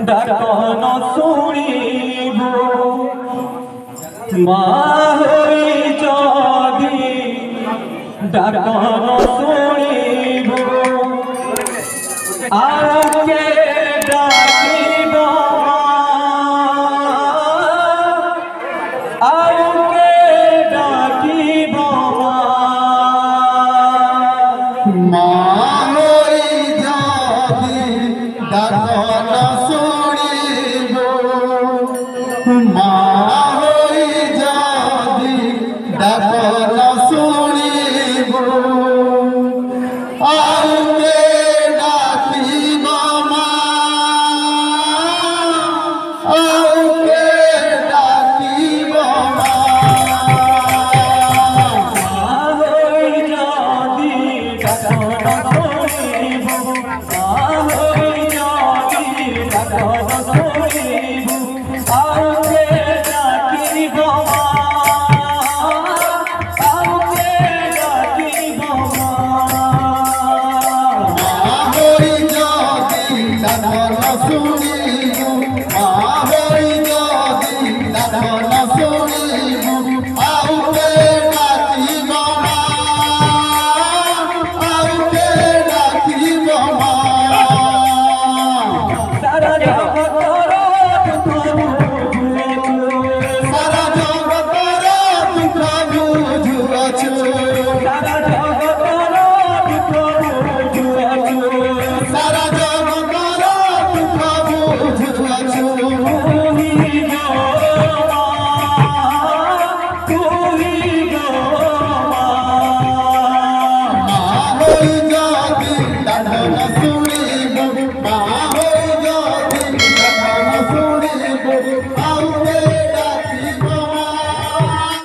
ডাকন শুনিব মাহরি যদি ডাকন শুনিব আর কে ডাকিব আর কে ডাকিব মাহরি যদি ডাকন শুনিব মাহরি যদি ডাকন শুনিব আর কে ডাকিব আর কে ডাকিব মাহরি যদি ডাকন শুনিব মাহরি যদি ডাকন শুনিব আর কে ডাকিব আর কে ডাকিব মাহরি যদি ডাকন শুনিব